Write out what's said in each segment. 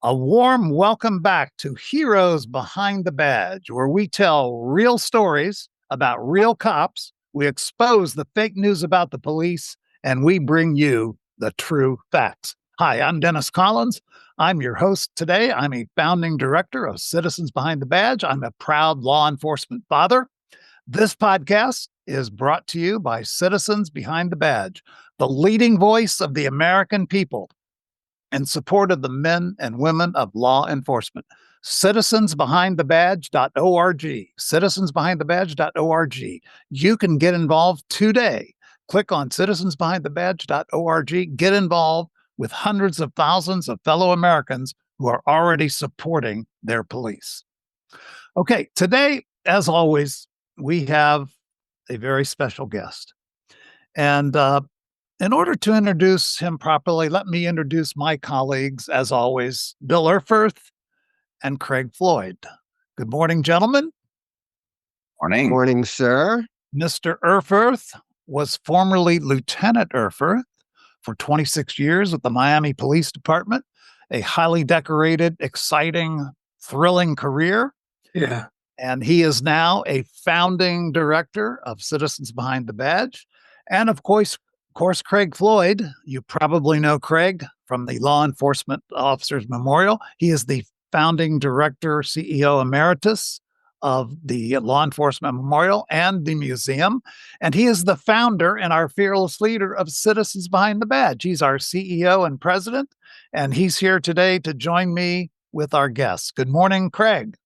A warm welcome back to Heroes Behind the Badge, where we tell real stories about real cops, we expose the fake news about the police, and we bring you the true facts. Hi, I'm Dennis Collins. I'm your host today. I'm a founding director of Citizens Behind the Badge. I'm a proud law enforcement father. This podcast is brought to you by Citizens Behind the Badge, the leading voice of the American people in support of the men and women of law enforcement. Citizensbehindthebadge.org. Citizensbehindthebadge.org. You can get involved today. Click on citizensbehindthebadge.org. Get involved with hundreds of thousands of fellow Americans who are already supporting their police. Okay, today, as always, we have a very special guest. And in order to introduce him properly, let me introduce my colleagues, as always, Bill Erfurth and Craig Floyd. Good morning, gentlemen. Morning. Morning, sir. Mr. Erfurth was formerly Lieutenant Erfurth for 26 years with the Miami Police Department, a highly decorated, exciting, thrilling career. Yeah. And he is now a founding director of Citizens Behind the Badge. And of course, Craig Floyd, you probably know Craig from the Law Enforcement Officers Memorial. He is the founding director, CEO emeritus of the Law Enforcement Memorial and the museum. And he is the founder and our fearless leader of Citizens Behind the Badge. He's our CEO and president, and he's here today to join me with our guests. Good morning, Craig.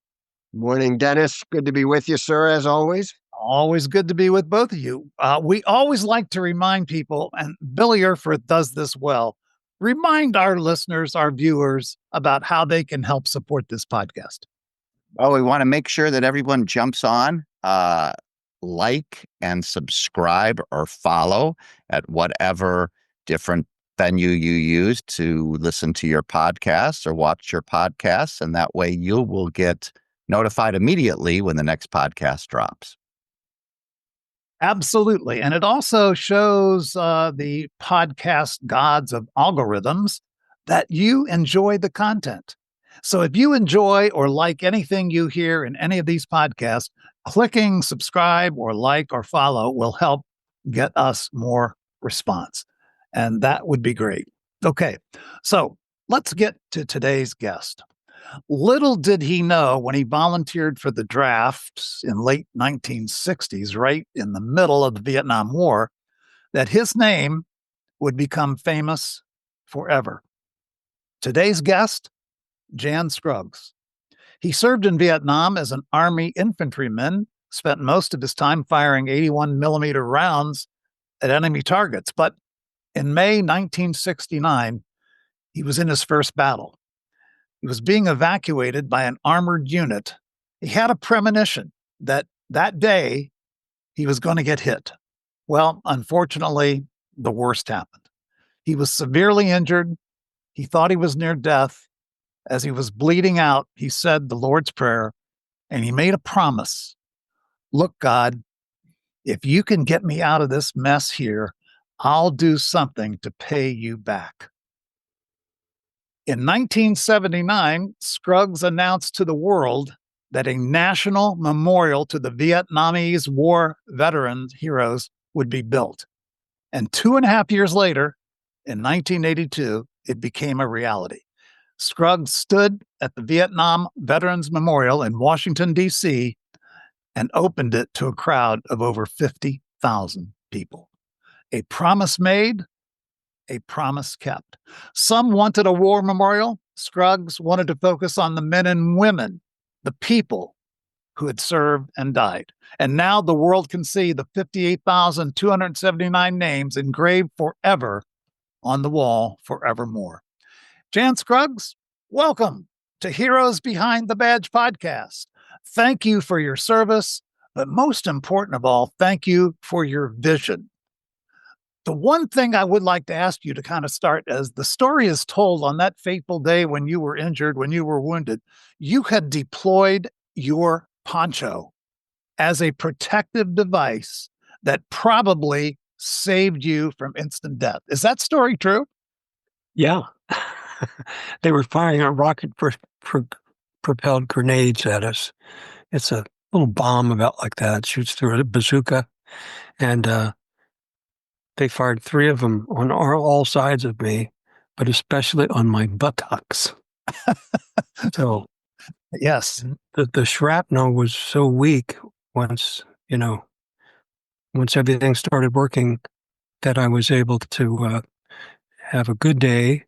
Morning, Dennis. Good to be with you, sir, as always. Always good to be with both of you. We always like to remind people, and Billy Erfurth does this well, remind our listeners, our viewers, about how they can help support this podcast. Well, we want to make sure that everyone jumps on, like and subscribe or follow at whatever different venue you use to listen to your podcasts or watch your podcasts. And that way you will get notified immediately when the next podcast drops. Absolutely. And it also shows the podcast gods of algorithms that you enjoy the content. So if you enjoy or like anything you hear in any of these podcasts, clicking subscribe or like or follow will help get us more response. And that would be great. Okay, so let's get to today's guest. Little did he know when he volunteered for the draft in late 1960s, right in the middle of the Vietnam War, that his name would become famous forever. Today's guest, Jan Scruggs. He served in Vietnam as an Army infantryman, spent most of his time firing 81 millimeter rounds at enemy targets. But in May 1969, he was in his first battle. He was being evacuated by an armored unit. He had a premonition that day he was going to get hit. Well, unfortunately, the worst happened. He was severely injured. He thought he was near death. As he was bleeding out, he said the Lord's Prayer, and he made a promise. Look, God, if you can get me out of this mess here, I'll do something to pay you back. In 1979, Scruggs announced to the world that a national memorial to the Vietnamese War veterans heroes would be built. And 2.5 years later, in 1982, it became a reality. Scruggs stood at the Vietnam Veterans Memorial in Washington, D.C., and opened it to a crowd of over 50,000 people. A promise made, a promise kept. Some wanted a war memorial. Scruggs wanted to focus on the men and women, the people who had served and died. And now the world can see the 58,279 names engraved forever on the wall forevermore. Jan Scruggs, welcome to Heroes Behind the Badge podcast. Thank you for your service, but most important of all, thank you for your vision. The one thing I would like to ask you to kind of start, as the story is told on that fateful day when you were injured, when you were wounded, you had deployed your poncho as a protective device that probably saved you from instant death. Is that story true? Yeah. they were firing a propelled grenades at us. It's a little bomb about like that. It shoots through a bazooka, and they fired 3 of them on all sides of me, but especially on my buttocks. So Yes. the shrapnel was so weak once, once everything started working, that I was able to have a good day.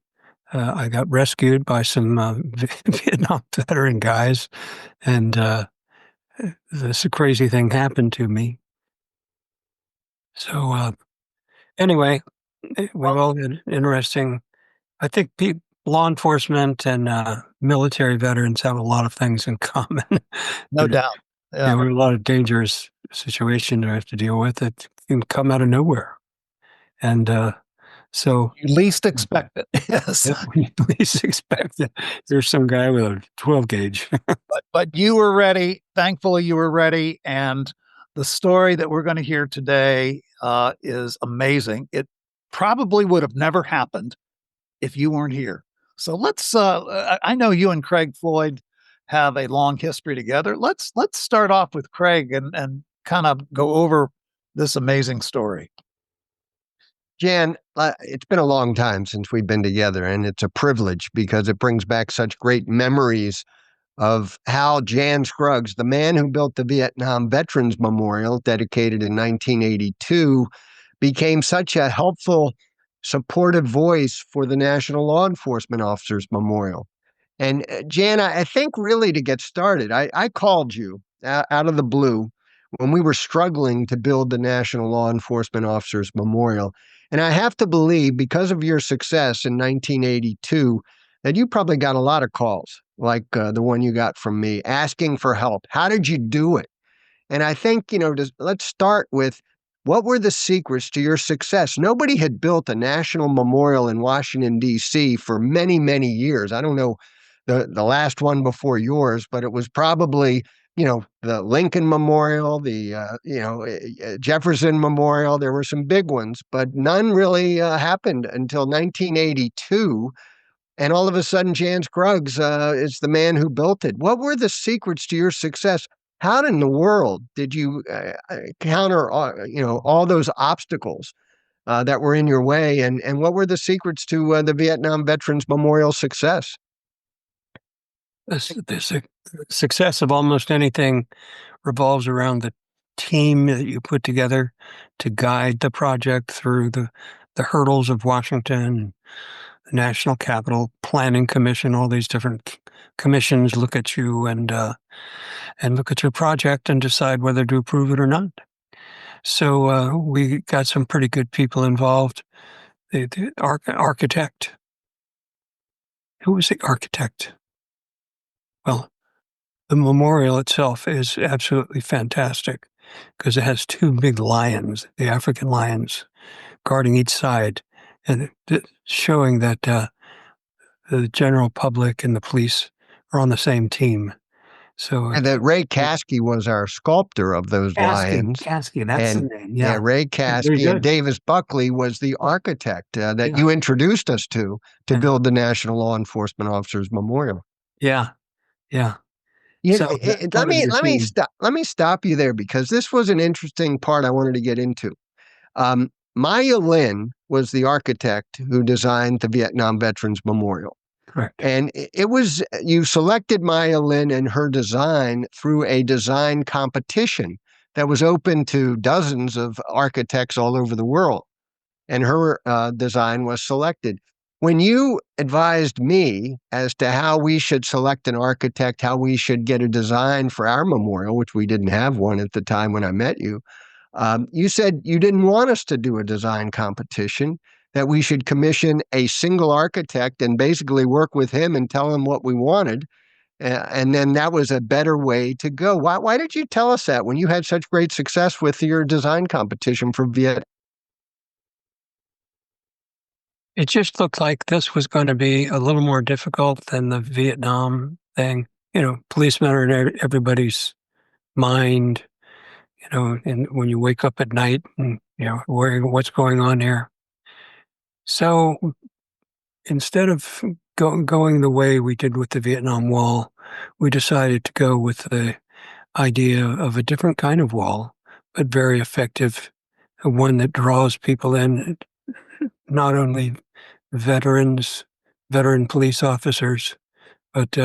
I got rescued by some Vietnam veteran guys, and this crazy thing happened to me. So anyway, we've all had interesting. I think law enforcement and military veterans have a lot of things in common. No doubt. Yeah, we have a lot of dangerous situations we have to deal with that can come out of nowhere, and so You least expect it. Yes. we least expect it. There's some guy with a 12 gauge. But you were ready. Thankfully, you were ready. And the story that we're going to hear today is amazing. It probably would have never happened if you weren't here. So let's. I know you and Craig Floyd have a long history together. Let's start off with Craig and kind of go over this amazing story. Jan, it's been a long time since we've been together, and it's a privilege because it brings back such great memories of how Jan Scruggs, the man who built the Vietnam Veterans Memorial, dedicated in 1982, became such a helpful, supportive voice for the National Law Enforcement Officers Memorial. And Jan, I think really to get started, I called you out of the blue when we were struggling to build the National Law Enforcement Officers Memorial. And I have to believe, because of your success in 1982, that you probably got a lot of calls like the one you got from me asking for help. How did you do it? And I think, let's start with, what were the secrets to your success? Nobody had built a national memorial in Washington, D.C. for many, many years. I don't know the last one before yours, but it was probably, the Lincoln Memorial, the, Jefferson Memorial. There were some big ones, but none really happened until 1982. And all of a sudden, Jan Scruggs is the man who built it. What were the secrets to your success? How in the world did you counter, all those obstacles that were in your way? And what were the secrets to the Vietnam Veterans Memorial success? The success of almost anything revolves around the team that you put together to guide the project through the hurdles of Washington, the National Capital Planning Commission. All these different commissions look at you and look at your project and decide whether to approve it or not. So we got some pretty good people involved. The architect. Who was the architect? Well, the memorial itself is absolutely fantastic because it has 2 big lions, the African lions, guarding each side, and showing that the general public and the police are on the same team. So, And that Ray Caskey was our sculptor of those lions. Caskey, that's And the name. Yeah, Ray Caskey, and Davis Buckley was the architect that you introduced us to build the National Law Enforcement Officers Memorial. Yeah. Yeah, So let me stop you there, because this was an interesting part I wanted to get into. Maya Lin was the architect who designed the Vietnam Veterans Memorial. correct. And you selected Maya Lin and her design through a design competition that was open to dozens of architects all over the world. And her design was selected. When you advised me as to how we should select an architect, how we should get a design for our memorial, which we didn't have one at the time when I met you, you said you didn't want us to do a design competition, that we should commission a single architect and basically work with him and tell him what we wanted. And then that was a better way to go. Why did you tell us that when you had such great success with your design competition for Vietnam? It just looked like this was going to be a little more difficult than the Vietnam thing. Policemen are in everybody's mind, and when you wake up at night and, wondering what's going on here. So instead of going the way we did with the Vietnam Wall, we decided to go with the idea of a different kind of wall, but very effective, one that draws people in, not only veteran police officers, but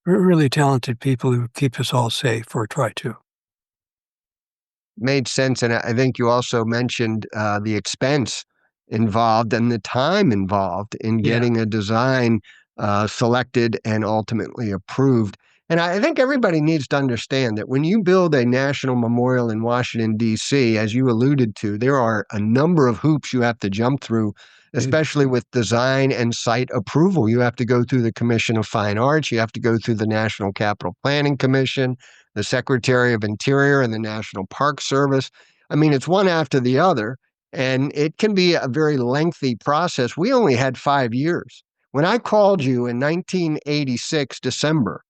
really talented people who keep us all safe, or try to. Made sense. And I think you also mentioned the expense involved and the time involved in getting a design selected and ultimately approved. And I think everybody needs to understand that when you build a national memorial in Washington, D.C., as you alluded to, there are a number of hoops you have to jump through, especially with design and site approval. You have to go through the Commission of Fine Arts. You have to go through the National Capital Planning Commission, the Secretary of Interior, and the National Park Service. I mean, it's one after the other, and it can be a very lengthy process. We only had 5 years. When I called you in 1986, December,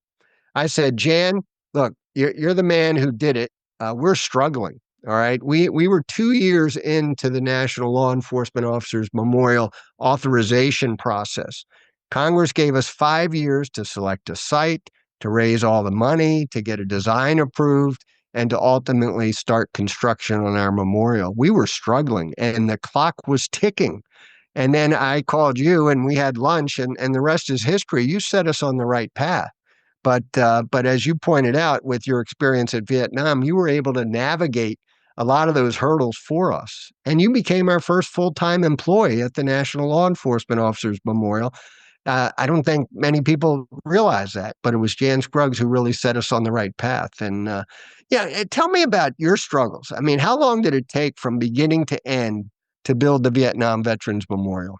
I said, Jan, look, you're the man who did it. We're struggling. All right. We were 2 years into the National Law Enforcement Officers Memorial authorization process. Congress gave us 5 years to select a site, to raise all the money, to get a design approved, and to ultimately start construction on our memorial. We were struggling and the clock was ticking. And then I called you and we had lunch, and the rest is history. You set us on the right path. But as you pointed out, with your experience at Vietnam, you were able to navigate a lot of those hurdles for us. And you became our first full-time employee at the National Law Enforcement Officers Memorial. I don't think many people realize that, but it was Jan Scruggs who really set us on the right path. And tell me about your struggles. I mean, how long did it take from beginning to end to build the Vietnam Veterans Memorial?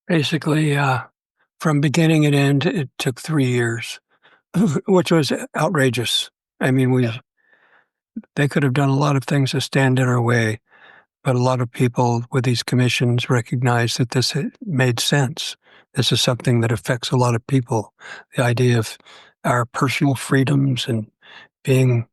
Basically, from beginning and end, it took 3 years, which was outrageous. I mean, they could have done a lot of things to stand in our way, but a lot of people with these commissions recognized that this made sense. This is something that affects a lot of people. The idea of our personal freedoms and doing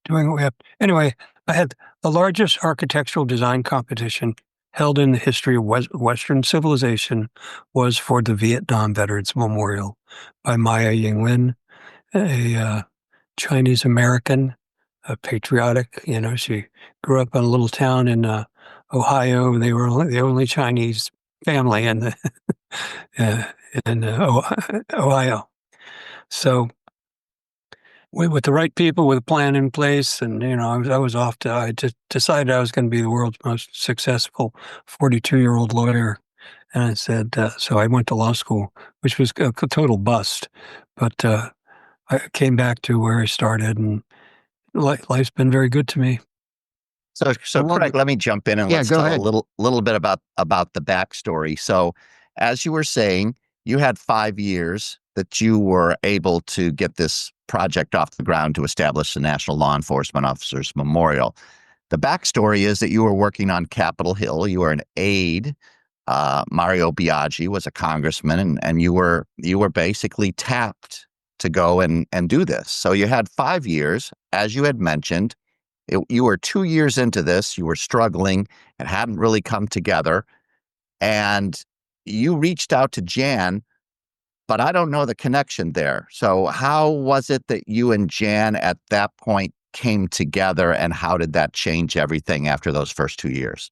what we have. Anyway, I had the largest architectural design competition held in the history of Western civilization was for the Vietnam Veterans Memorial by Maya Yinglin, a Chinese American, patriotic. She grew up in a little town in Ohio, and they were the only Chinese family in Ohio. So, with the right people, with a plan in place, and I was off to. I just decided I was going to be the world's most successful 42-year-old lawyer, and I said so. I went to law school, which was a total bust, but I came back to where I started, and life's been very good to me. So Craig, let me jump in and let's go tell ahead. a little bit about the backstory. So, as you were saying, you had 5 years that you were able to get this project off the ground to establish the National Law Enforcement Officers Memorial. The backstory is that you were working on Capitol Hill. You were an aide. Mario Biaggi was a congressman, and you were basically tapped to go and do this. So you had 5 years, as you had mentioned. You were 2 years into this. You were struggling. It hadn't really come together. And you reached out to Jan, but I don't know the connection there. So how was it that you and Jan at that point came together, and how did that change everything after those first 2 years?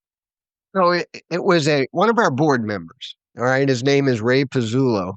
So it was one of our board members. All right. His name is Ray Pizzullo.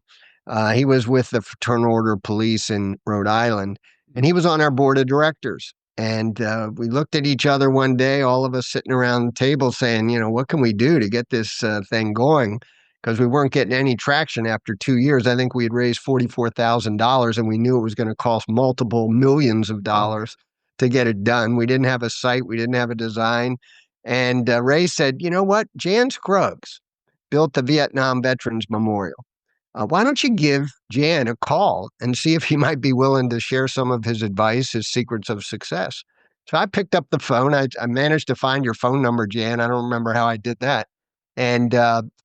He was with the Fraternal Order of Police in Rhode Island, and he was on our board of directors. And we looked at each other one day, all of us sitting around the table saying, what can we do to get this thing going? Because we weren't getting any traction after 2 years. I think we had raised $44,000, and we knew it was going to cost multiple millions of dollars to get it done. We didn't have a site. We didn't have a design. And Ray said, you know what? Jan Scruggs built the Vietnam Veterans Memorial. Why don't you give Jan a call and see if he might be willing to share some of his advice, his secrets of success? So I picked up the phone. I managed to find your phone number, Jan. I don't remember how I did that. And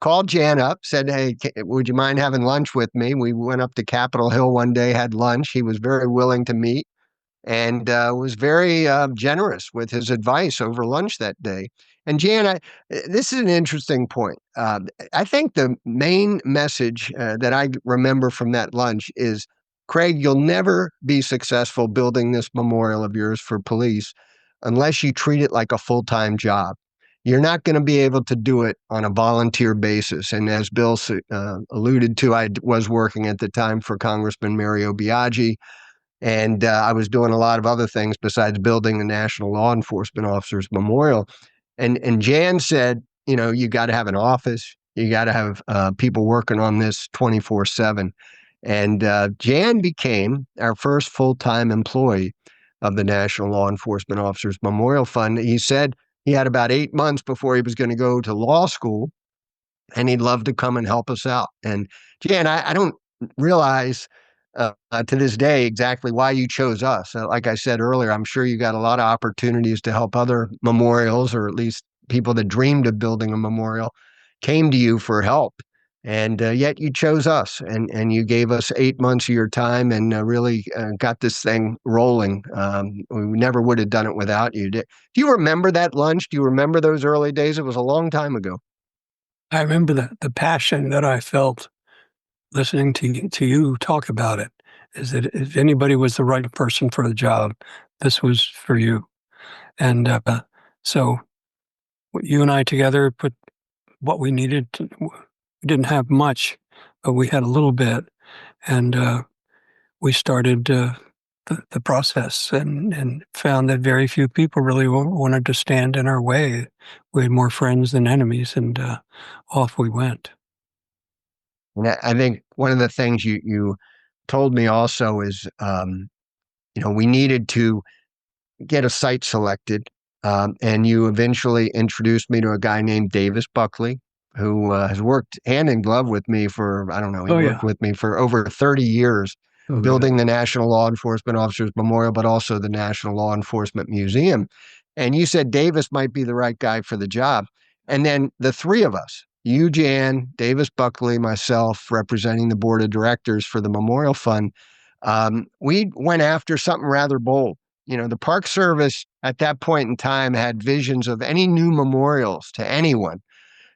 called Jan up, said, hey, would you mind having lunch with me? We went up to Capitol Hill one day, had lunch. He was very willing to meet. and was very generous with his advice over lunch that day. And Jan, this is an interesting point. I think the main message that I remember from that lunch is, Craig, you'll never be successful building this memorial of yours for police unless you treat it like a full-time job. You're not going to be able to do it on a volunteer basis. And as Bill alluded to, I was working at the time for Congressman Mario Biaggi, and I was doing a lot of other things besides building the National Law Enforcement Officers Memorial. And Jan said, you got to have an office. You got to have people working on this 24/7. And Jan became our first full-time employee of the National Law Enforcement Officers Memorial Fund. He said he had about 8 months before he was going to go to law school, and he'd love to come and help us out. And Jan, I don't realize to this day exactly why you chose us. Like I said earlier, I'm sure you got a lot of opportunities to help other memorials, or at least people that dreamed of building a memorial came to you for help. And yet you chose us, and you gave us 8 months of your time, and really got this thing rolling. We never would have done it without you. Do you remember that lunch? Do you remember those early days? It was a long time ago. I remember the passion that I felt listening to you talk about it, is that if anybody was the right person for the job, this was for you. And so you and I together put what we needed. We didn't have much, but we had a little bit. And we started the process, and found that very few people really wanted to stand in our way. We had more friends than enemies, and off we went. And I think one of the things you told me also is, we needed to get a site selected. And you eventually introduced me to a guy named Davis Buckley, who has worked hand in glove with me for, I don't know, he worked with me for over 30 years, building the National Law Enforcement Officers Memorial, but also the National Law Enforcement Museum. And you said Davis might be the right guy for the job. And then the three of us, you, Jan, Davis Buckley, myself, representing the board of directors for the Memorial Fund, we went after something rather bold. The Park Service at that point in time had visions of any new memorials to anyone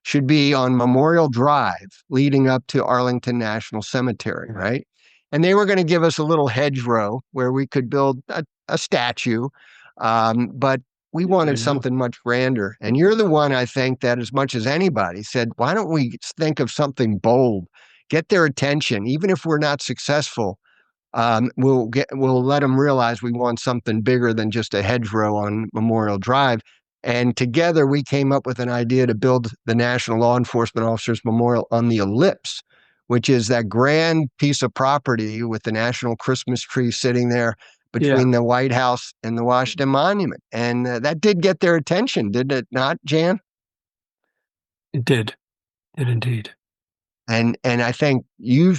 should be on Memorial Drive leading up to Arlington National Cemetery, right? And they were going to give us a little hedgerow where we could build a statue, but we wanted something much grander. And you're the one, I think, that as much as anybody said, why don't we think of something bold, get their attention, even if we're not successful. We'll let them realize we want something bigger than just a hedgerow on Memorial Drive. And together we came up with an idea to build the National Law Enforcement Officers Memorial on the Ellipse, which is that grand piece of property with the national Christmas tree sitting there between the White House and the Washington Monument. And that did get their attention, did it not, Jan? It did. It indeed. And I think you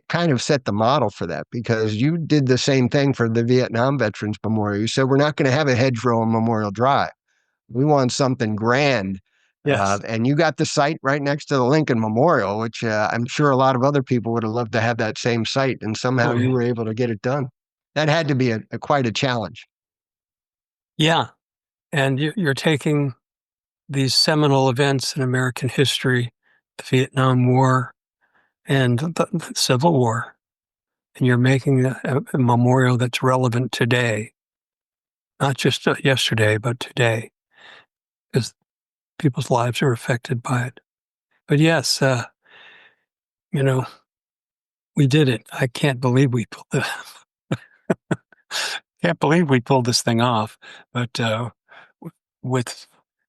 kind of set the model for that, because you did the same thing for the Vietnam Veterans Memorial. You said, we're not going to have a hedgerow on Memorial Drive. We want something grand. Yes. And you got the site right next to the Lincoln Memorial, which I'm sure a lot of other people would have loved to have that same site. And somehow you were able to get it done. That had to be quite a challenge. Yeah. And you're taking these seminal events in American history, the Vietnam War and the Civil War, and you're making a memorial that's relevant today, not just yesterday, but today, because people's lives are affected by it. But yes, we did it. I can't believe we pulled this thing off. But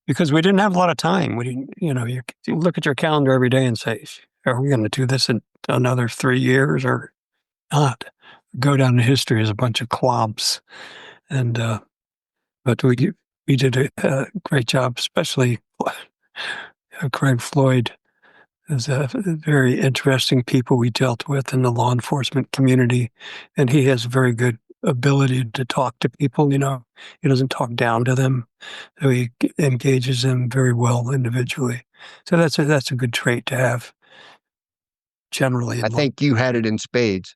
because we didn't have a lot of time. We didn't, you look at your calendar every day and say, are we going to do this in another 3 years or not? Go down in history as a bunch of cloms. And, but we did a great job, especially Craig Floyd is a very interesting people we dealt with in the law enforcement community. And he has very good ability to talk to people. He doesn't talk down to them. So he engages them very well individually. So that's a good trait to have generally. I think you had it in spades.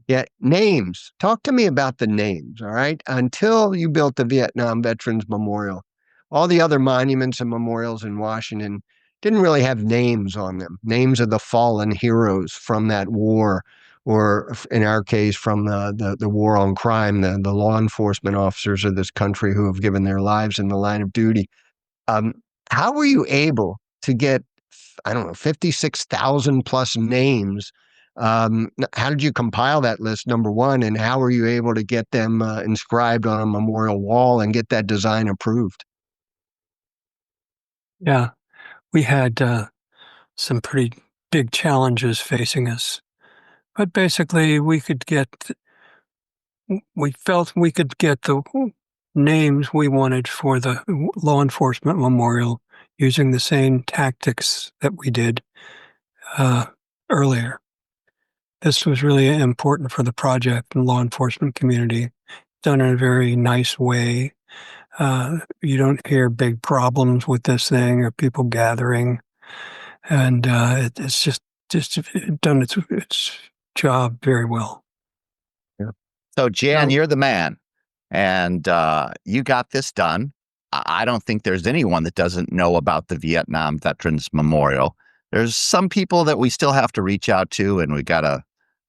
Yeah, names. Talk to me about the names, all right? Until you built the Vietnam Veterans Memorial, all the other monuments and memorials in Washington didn't really have names on them, names of the fallen heroes from that war, or in our case, from the war on crime, the law enforcement officers of this country who have given their lives in the line of duty. Um, how were you able to get, I don't know, 56,000 plus names? How did you compile that list, number one, and how were you able to get them inscribed on a memorial wall and get that design approved? Yeah, we had some pretty big challenges facing us. But basically, we felt we could get the names we wanted for the law enforcement memorial using the same tactics that we did earlier. This was really important for the project and law enforcement community, done in a very nice way. You don't hear big problems with this thing or people gathering, and it's just done its job very well. Yeah. So, Jan, So- you're the man, and you got this done. I don't think there's anyone that doesn't know about the Vietnam Veterans Memorial. There's some people that we still have to reach out to, and we got to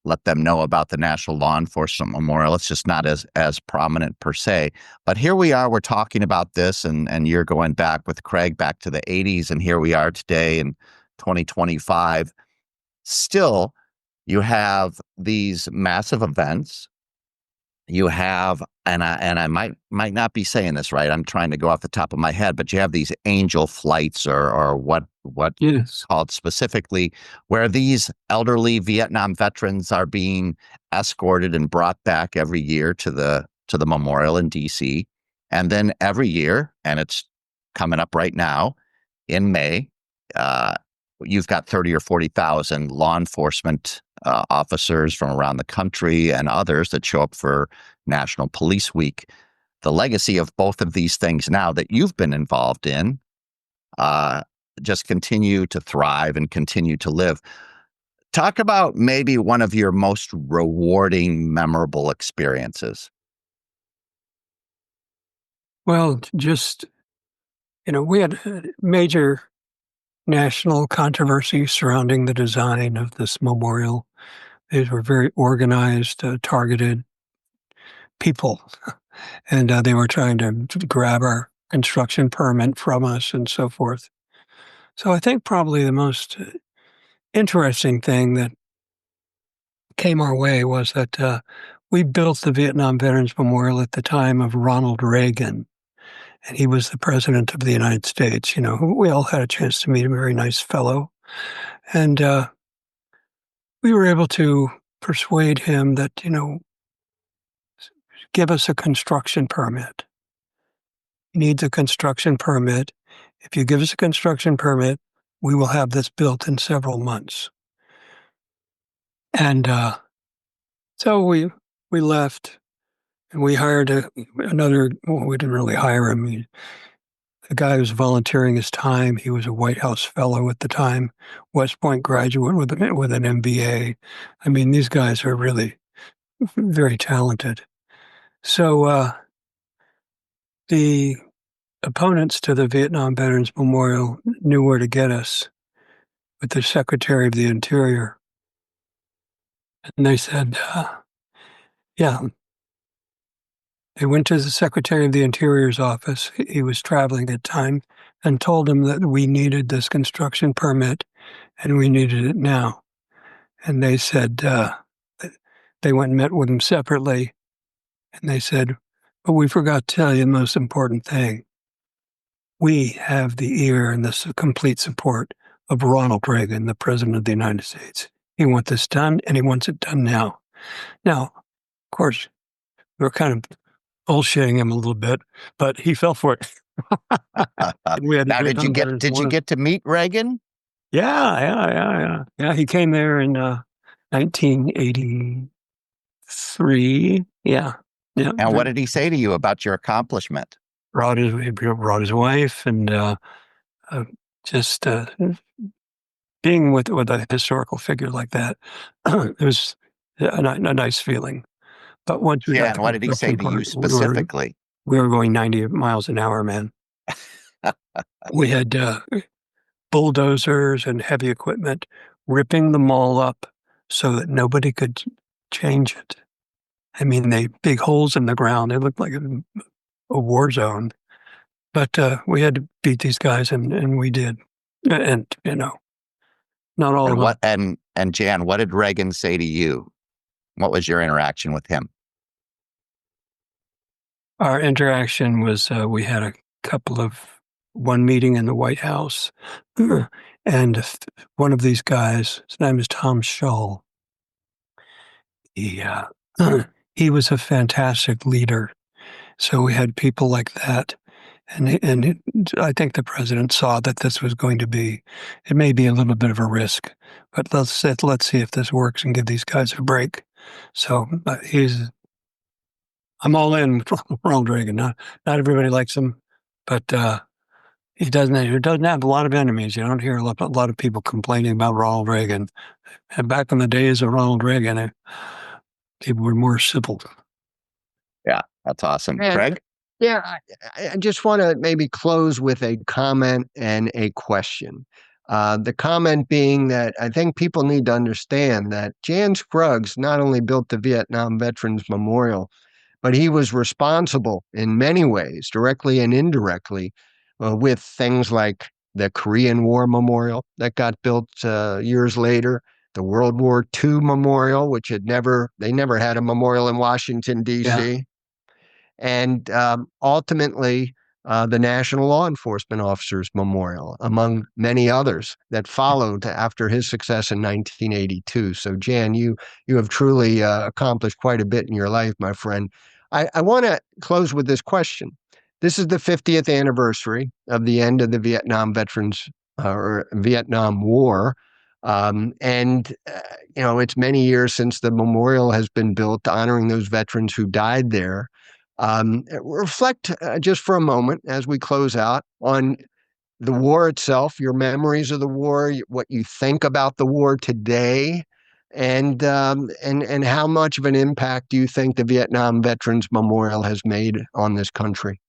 let them know about the National Law Enforcement Memorial. It's just not as prominent per se. But here we are, we're talking about this, and you're going back with Craig back to the 80s, and here we are today in 2025. Still, you have these massive events. You have, and I might not be saying this right. I'm trying to go off the top of my head, but you have these angel flights, or what Yes. called specifically, where these elderly Vietnam veterans are being escorted and brought back every year to the memorial in DC. And then every year, and it's coming up right now in May, you've got 30 or 40,000 law enforcement officers from around the country and others that show up for National Police Week. The legacy of both of these things now that you've been involved in just continue to thrive and continue to live. Talk about maybe one of your most rewarding, memorable experiences. Well, just, we had major national controversy surrounding the design of this memorial. These were very organized, targeted people, and they were trying to grab our construction permit from us and so forth. So I think probably the most interesting thing that came our way was that we built the Vietnam Veterans Memorial at the time of Ronald Reagan, and he was the president of the United States. We all had a chance to meet him, a very nice fellow. And we were able to persuade him that, give us a construction permit. He needs a construction permit. If you give us a construction permit, we will have this built in several months. And so we left, and we hired another. Well, we didn't really hire him. The guy who was volunteering his time. He was a White House fellow at the time, West Point graduate with an MBA. I mean, these guys are really very talented. So the opponents to the Vietnam Veterans Memorial knew where to get us with the Secretary of the Interior. And they said, yeah. They went to the Secretary of the Interior's office. He was traveling at the time, and told him that we needed this construction permit and we needed it now. And they said, they went and met with him separately, and they said, but we forgot to tell you the most important thing. We have the ear and the complete support of Ronald Reagan, the President of the United States. He wants this done, and he wants it done now. Now, of course, we were kind of bullshitting him a little bit, but he fell for it. We had Now, did you get to meet Reagan? Yeah. He came there in 1983. Yeah. And what did he say to you about your accomplishment? He brought his wife, and just being with a historical figure like that, it was a nice feeling. But once we Yeah, got and the what did he say construction to you part, specifically? we were going 90 miles an hour, man. We had bulldozers and heavy equipment ripping the mall up so that nobody could change it. I mean, they big holes in the ground. It looked like a war zone. But we had to beat these guys, and we did. And not all And of them. what and Jan, what did Reagan say to you? What was your interaction with him? Our interaction was we had one meeting in the White House, and one of these guys, his name is Tom Shull. He he was a fantastic leader. So we had people like that, I think the president saw that this was going to be, it may be a little bit of a risk, but let's see if this works and give these guys a break. So I'm all in with Ronald Reagan. Not everybody likes him, but he doesn't have a lot of enemies. You don't hear a lot of people complaining about Ronald Reagan. And back in the days of Ronald Reagan, people were more civil. Yeah, that's awesome. And, Craig? yeah, I just want to maybe close with a comment and a question. The comment being that I think people need to understand that Jan Scruggs not only built the Vietnam Veterans Memorial, but he was responsible in many ways, directly and indirectly, with things like the Korean War Memorial that got built years later, the World War II Memorial, which they never had a memorial in Washington, D.C. Yeah. And ultimately, the National Law Enforcement Officers Memorial, among many others that followed after his success in 1982. So, Jan, you have truly accomplished quite a bit in your life, my friend. I want to close with this question. This is the 50th anniversary of the end of the Vietnam Veterans or Vietnam War. It's many years since the memorial has been built honoring those veterans who died there. Reflect just for a moment as we close out on the war itself, your memories of the war, what you think about the war today, and how much of an impact do you think the Vietnam Veterans Memorial has made on this country?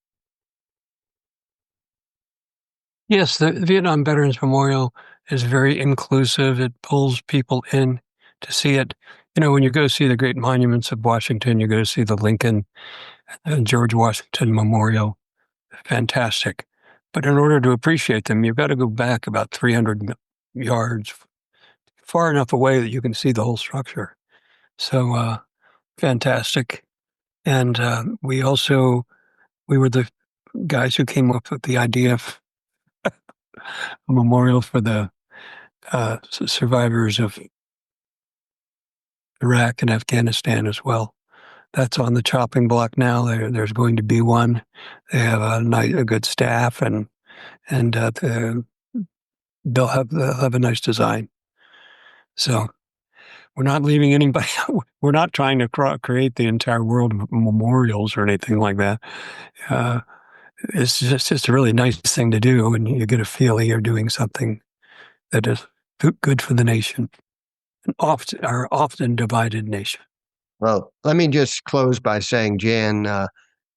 Yes, the Vietnam Veterans Memorial is very inclusive. It pulls people in to see it. When you go see the great monuments of Washington, you go see the Lincoln and George Washington Memorial. Fantastic. But in order to appreciate them, you've got to go back about 300 yards, far enough away that you can see the whole structure. So fantastic. And we were the guys who came up with the idea of a memorial for the survivors of Iraq and Afghanistan as well. That's on the chopping block now. There's going to be one. They have a good staff, and they'll have a nice design. So we're not leaving anybody. We're not trying to create the entire world of memorials or anything like that. It's just a really nice thing to do, and you get a feeling you're doing something that is good for the nation, our often divided nation. Well, let me just close by saying, Jan,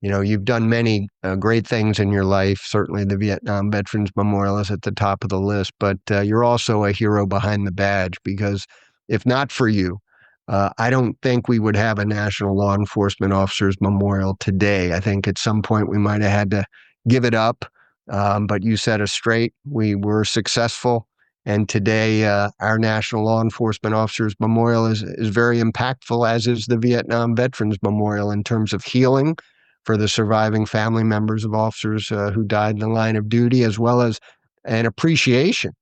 you've done many great things in your life. Certainly the Vietnam Veterans Memorial is at the top of the list, but you're also a hero behind the badge, because if not for you, I don't think we would have a National Law Enforcement Officers Memorial today. I think at some point we might have had to give it up, but you set us straight. We were successful. And today, our National Law Enforcement Officers Memorial is very impactful, as is the Vietnam Veterans Memorial, in terms of healing for the surviving family members of officers who died in the line of duty, as well as an appreciation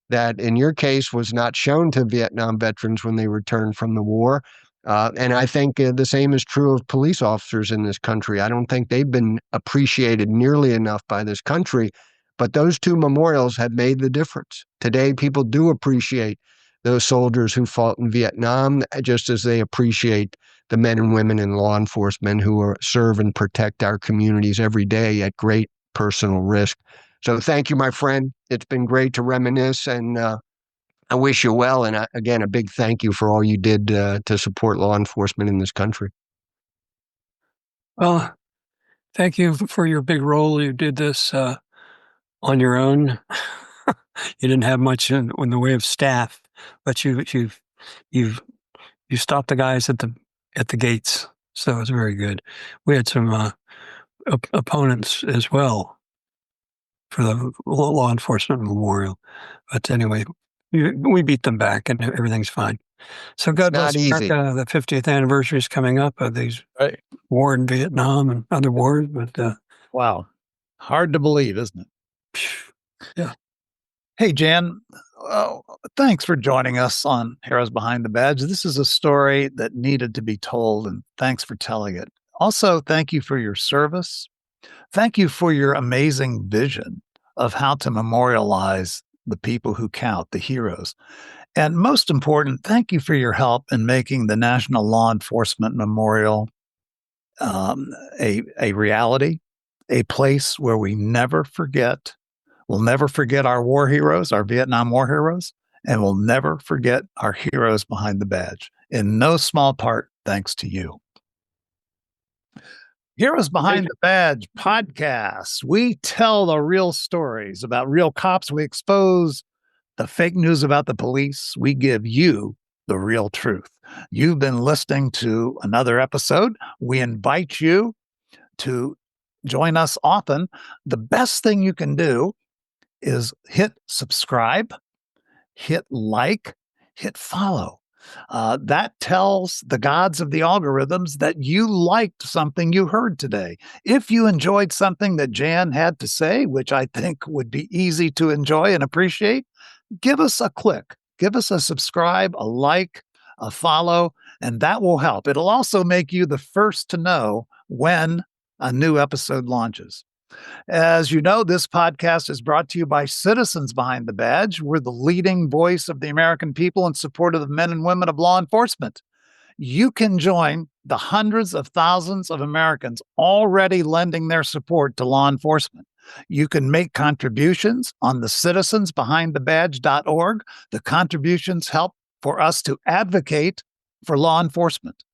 that, in your case, was not shown to Vietnam veterans when they returned from the war. And I think the same is true of police officers in this country. I don't think they've been appreciated nearly enough by this country. But those two memorials have made the difference. Today, people do appreciate those soldiers who fought in Vietnam, just as they appreciate the men and women in law enforcement who serve and protect our communities every day at great personal risk. So thank you, my friend. It's been great to reminisce, and I wish you well. And again, a big thank you for all you did to support law enforcement in this country. Well, thank you for your big role. You did this on your own. You didn't have much in the way of staff, but you stopped the guys at the gates, so it was very good. We had some opponents as well for the law enforcement memorial, but anyway, we beat them back, and everything's fine. So God bless America. The 50th anniversary is coming up of these war in Vietnam and other wars, but wow, hard to believe, isn't it? Yeah. Hey, Jan, thanks for joining us on Heroes Behind the Badge. This is a story that needed to be told, and thanks for telling it. Also, thank you for your service. Thank you for your amazing vision of how to memorialize the people who count, the heroes. And most important, thank you for your help in making the National Law Enforcement Memorial a reality, a place where we never forget. We'll never forget our war heroes, our Vietnam War heroes, and we'll never forget our heroes behind the badge, in no small part thanks to you. Heroes Behind the Badge podcast. We tell the real stories about real cops. We expose the fake news about the police. We give you the real truth. You've been listening to another episode. We invite you to join us often. The best thing you can do is hit subscribe, hit like, hit follow. That tells the gods of the algorithms that you liked something you heard today. If you enjoyed something that Jan had to say, which I think would be easy to enjoy and appreciate, give us a click, give us a subscribe, a like, a follow, and that will help. It'll also make you the first to know when a new episode launches. As you know, this podcast is brought to you by Citizens Behind the Badge. We're the leading voice of the American people in support of the men and women of law enforcement. You can join the hundreds of thousands of Americans already lending their support to law enforcement. You can make contributions on the citizensbehindthebadge.org. The contributions help for us to advocate for law enforcement,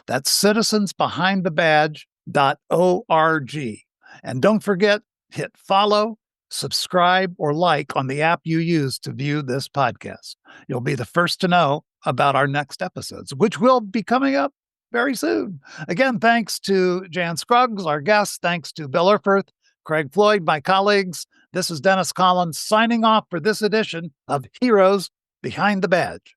That's citizensbehindthebadge.org. And don't forget, hit follow, subscribe, or like on the app you use to view this podcast. You'll be the first to know about our next episodes, which will be coming up very soon. Again, thanks to Jan Scruggs, our guest. Thanks to Bill Erfurth, Craig Floyd, my colleagues. This is Dennis Collins signing off for this edition of Heroes Behind the Badge.